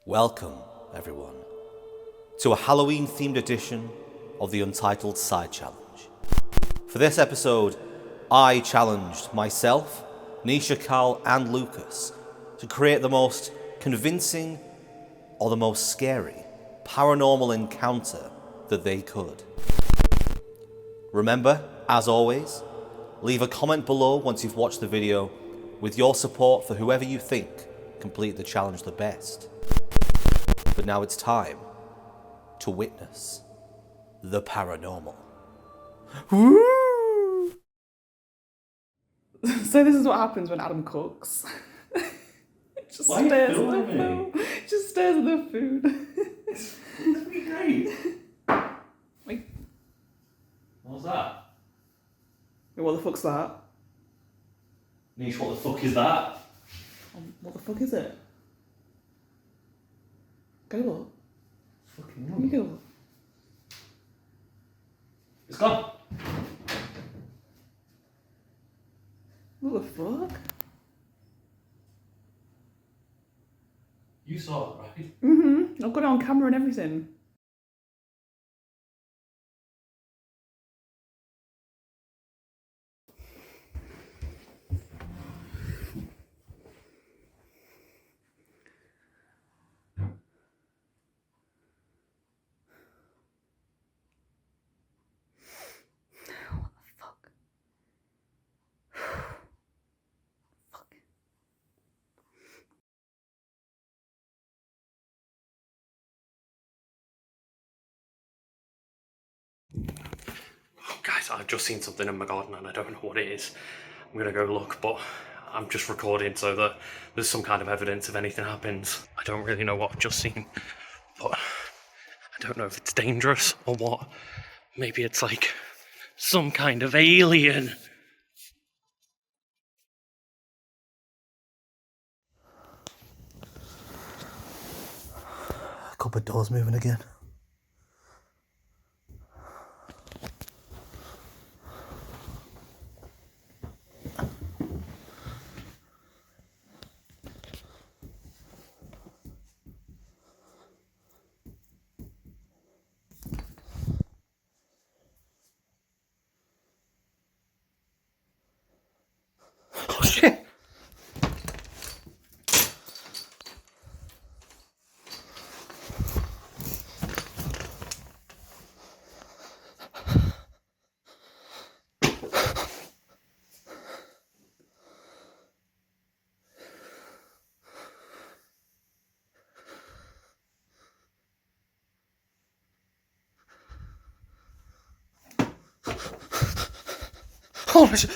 Welcome, everyone, to a Halloween-themed edition of the Untitled Side Challenge. For this episode, I challenged myself, Nisha, Karl, and Lucas to create the most convincing or the most scary paranormal encounter that they could. Remember, as always, leave a comment below once you've watched the video with your support for whoever you think complete the challenge the best. But now it's time to witness the paranormal. Woo! So this is what happens when Adam cooks. Just Why are you stares at the filming food. Just stares at the food. It's gonna be great. Wait, What's that? what the fuck's that? Nish, what the fuck is that? What the fuck is it? Go look. Fucking You go look. It's gone. What the fuck? You saw it, right? I've got it on camera and everything. What the fuck? Fuck. Guys, I've just seen something in my garden and I don't know what it is. I'm gonna go look, but I'm just recording so that there's some kind of evidence if anything happens. I don't really know what I've just seen, but I don't know if it's dangerous or what. Maybe it's like some kind of alien. Cupboard door's moving again. Oh shit! Oh shit!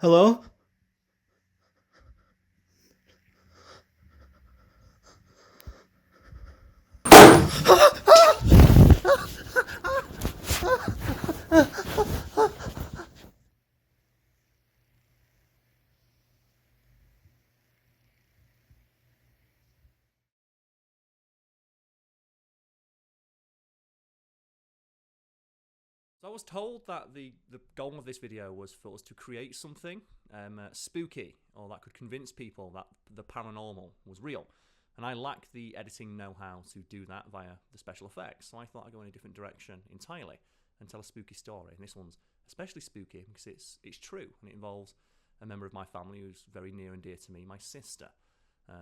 Hello? So I was told that the goal of this video was for us to create something spooky, or that could convince people that the paranormal was real. And I lack the editing know-how to do that via the special effects, so I thought I'd go in a different direction entirely and tell a spooky story. And this one's especially spooky because it's true, and it involves a member of my family who's very near and dear to me, my sister.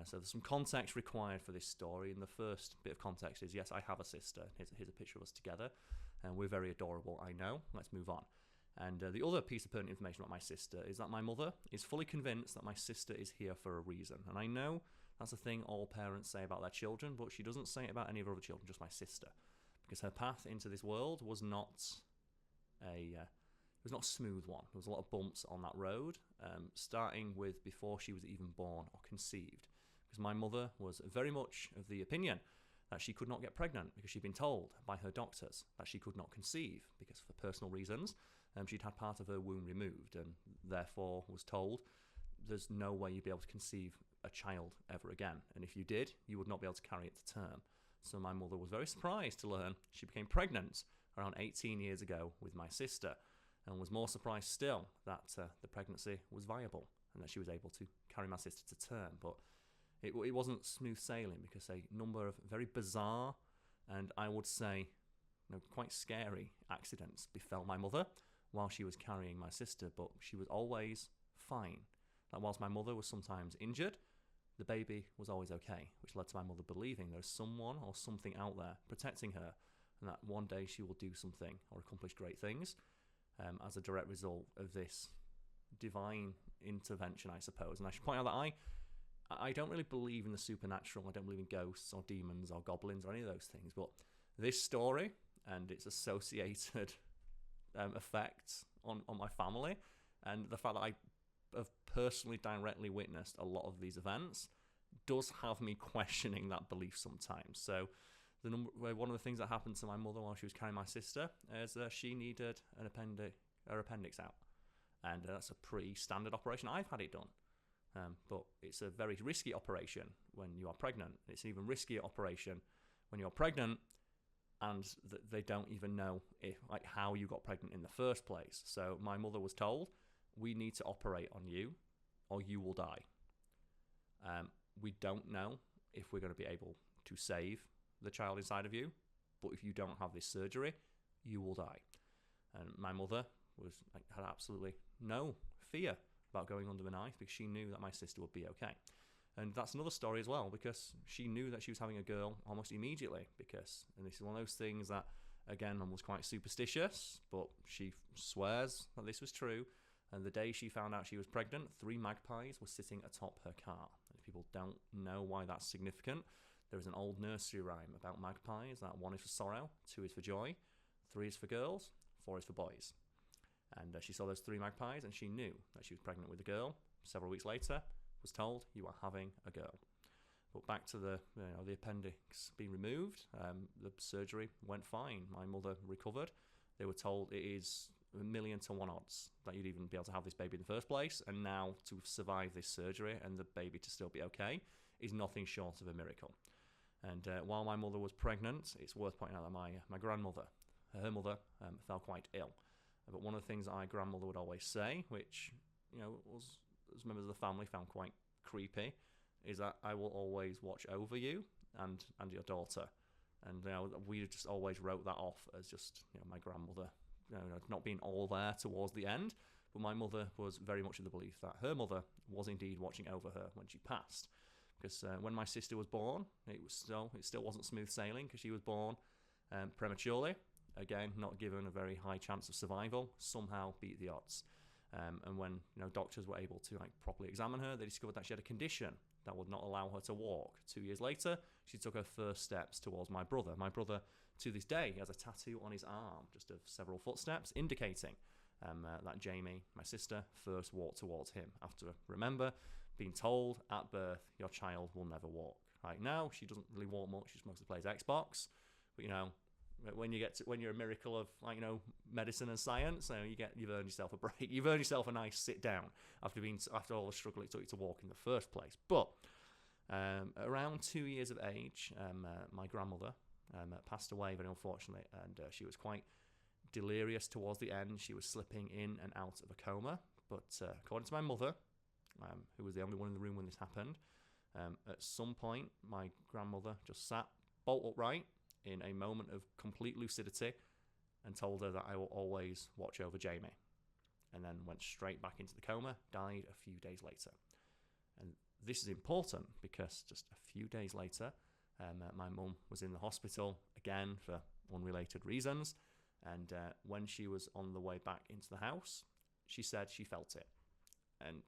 So there's some context required for this story, and the first bit of context is, yes, I have a sister. Here's a picture of us together, and we're very adorable, I know. Let's move on. And the other piece of pertinent information about my sister is that my mother is fully convinced that my sister is here for a reason. And I know that's a thing all parents say about their children, but she doesn't say it about any of her other children, just my sister. Because her path into this world was not a smooth one. There was a lot of bumps on that road, starting with before she was even born or conceived. Because my mother was very much of the opinion that she could not get pregnant because she'd been told by her doctors that she could not conceive because for personal reasons she'd had part of her womb removed, and therefore was told there's no way you'd be able to conceive a child ever again, and if you did, you would not be able to carry it to term. So my mother was very surprised to learn she became pregnant around 18 years ago with my sister, and was more surprised still that the pregnancy was viable and that she was able to carry my sister to term. But it wasn't smooth sailing, because a number of very bizarre and, I would say, quite scary accidents befell my mother while she was carrying my sister, but she was always fine. Like, whilst my mother was sometimes injured, the baby was always okay, which led to my mother believing there's someone or something out there protecting her, and that one day she will do something or accomplish great things as a direct result of this divine intervention, I suppose. And I should point out that I don't really believe in the supernatural. I don't believe in ghosts or demons or goblins or any of those things. But this story and its associated effects on my family, and the fact that I have personally directly witnessed a lot of these events, does have me questioning that belief sometimes. So one of the things that happened to my mother while she was carrying my sister is she needed her appendix out. And that's a pretty standard operation. I've had it done. But it's a very risky operation when you are pregnant. It's an even riskier operation when you're pregnant and they don't even know how you got pregnant in the first place. So my mother was told, we need to operate on you or you will die. We don't know if we're going to be able to save the child inside of you, but if you don't have this surgery, you will die. And my mother had absolutely no fear about going under the knife, because she knew that my sister would be okay. And that's another story as well, because she knew that she was having a girl almost immediately, and this is one of those things that, again, Mum was quite superstitious, but she swears that this was true. And the day she found out she was pregnant, 3 magpies were sitting atop her car. And if people don't know why that's significant, there is an old nursery rhyme about magpies that 1 is for sorrow, 2 is for joy, 3 is for girls, 4 is for boys. And she saw those 3 magpies, and she knew that she was pregnant with a girl. Several weeks later, was told, you are having a girl. But back to the appendix being removed, the surgery went fine. My mother recovered. They were told it is 1,000,000 to 1 odds that you'd even be able to have this baby in the first place, and now to survive this surgery and the baby to still be okay is nothing short of a miracle. And while my mother was pregnant, it's worth pointing out that my grandmother, her mother, fell quite ill. But one of the things that my grandmother would always say, which was, as members of the family, found quite creepy, is that I will always watch over you and your daughter. And we just always wrote that off as just my grandmother not being all there towards the end. But my mother was very much of the belief that her mother was indeed watching over her when she passed. Because when my sister was born, it still wasn't smooth sailing, because she was born prematurely. Again, not given a very high chance of survival, somehow beat the odds. And when doctors were able to properly examine her, they discovered that she had a condition that would not allow her to walk. 2 years later, she took her first steps towards my brother. My brother, to this day, has a tattoo on his arm, just of several footsteps, indicating that Jamie, my sister, first walked towards him. After, remember, being told at birth, your child will never walk. Right now, she doesn't really walk much. She just mostly plays Xbox. But when you're a miracle of medicine and science, you've earned yourself a break. You've earned yourself a nice sit down after all the struggle it took you to walk in the first place. But around 2 years of age, my grandmother passed away very unfortunately, and she was quite delirious towards the end. She was slipping in and out of a coma. But according to my mother, who was the only one in the room when this happened, at some point my grandmother just sat bolt upright in a moment of complete lucidity and told her that I will always watch over Jamie, and then went straight back into the coma, died a few days later. And this is important because just a few days later, my mum was in the hospital again for unrelated reasons, and when she was on the way back into the house, she said she felt it. And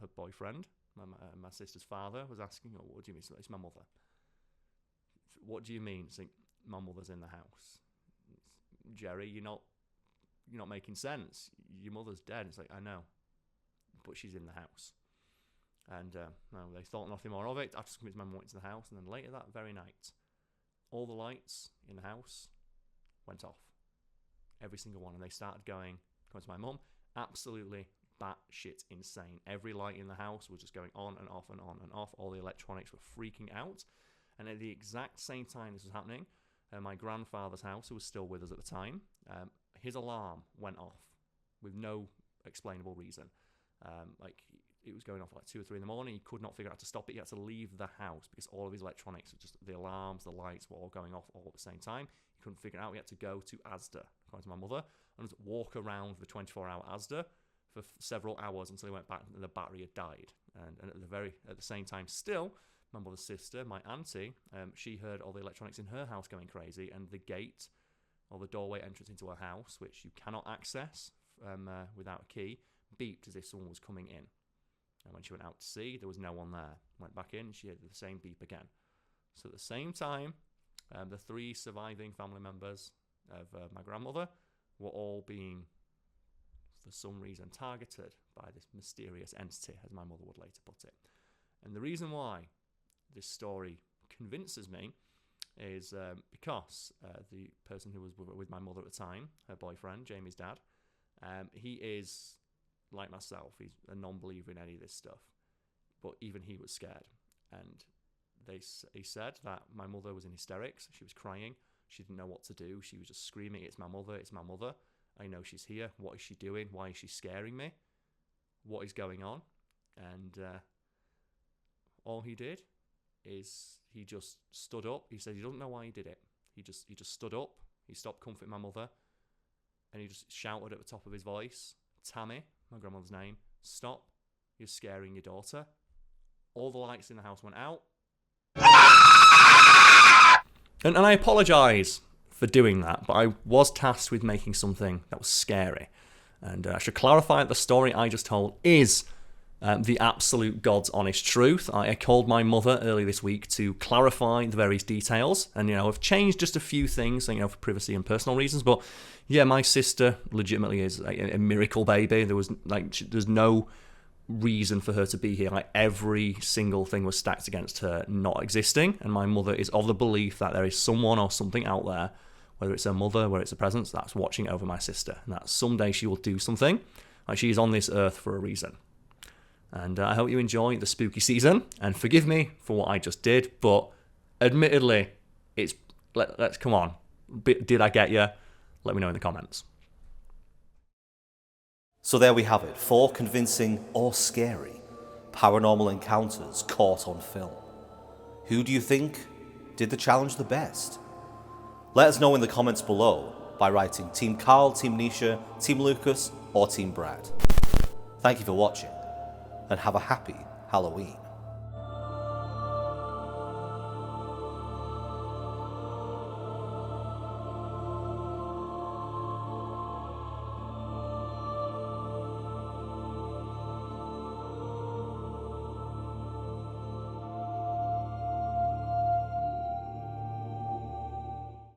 her boyfriend, my sister's father, was asking, what do you mean? It's my mother. What do you mean? It's like, my mother's in the house. Jerry, you're not making sense. Your mother's dead. It's like, I know, but she's in the house. And no, they thought nothing more of it. I just convinced my mum went to the house, and then later that very night, all the lights in the house went off. Every single one. And they started going to my mum, absolutely batshit insane. Every light in the house was just going on and off and on and off. All the electronics were freaking out. And at the exact same time this was happening, my grandfather's house, who was still with us at the time, his alarm went off with no explainable reason. It was going off like 2 or 3 in the morning. He could not figure out how to stop it. He had to leave the house because all of his electronics, just the alarms, the lights were all going off all at the same time. He couldn't figure it out. He had to go to Asda, according to my mother, and just walk around the 24-hour Asda for several hours until he went back and the battery had died. And at the same time, still, my mother's sister, my auntie, she heard all the electronics in her house going crazy, and the gate or the doorway entrance into her house, which you cannot access without a key, beeped as if someone was coming in. And when she went out to see, there was no one there. Went back in, she heard the same beep again. So at the same time, the 3 surviving family members of my grandmother were all being, for some reason, targeted by this mysterious entity, as my mother would later put it. And the reason why this story convinces me is because the person who was with my mother at the time, her boyfriend, Jamie's dad, he is like myself. He's a non-believer in any of this stuff, but even he was scared. And he said that my mother was in hysterics. She was crying. She didn't know what to do. She was just screaming, "It's my mother, it's my mother. I know she's here. What is she doing? Why is she scaring me? What is going on?" And all he did is he just stood up. He said he doesn't know why he did it. He just stood up. He stopped comforting my mother, and he just shouted at the top of his voice, "Tammy," my grandmother's name, "stop. You're scaring your daughter." All the lights in the house went out. And I apologise for doing that, but I was tasked with making something that was scary. And I should clarify that the story I just told is the absolute God's honest truth. I called my mother early this week to clarify the various details, and I've changed just a few things, for privacy and personal reasons. But yeah, my sister legitimately is a miracle baby. There's no reason for her to be here. Every single thing was stacked against her not existing, and my mother is of the belief that there is someone or something out there, whether it's her mother, whether it's a presence, that's watching over my sister, and that someday she will do something. She is on this earth for a reason. And I hope you enjoy the spooky season, and forgive me for what I just did, but admittedly, let's come on. Did I get you? Let me know in the comments. So there we have it, 4 convincing or scary paranormal encounters caught on film. Who do you think did the challenge the best? Let us know in the comments below by writing TeamKarl, TeamNisha, TeamLucas or TeamBrad. Thank you for watching, and have a happy Halloween.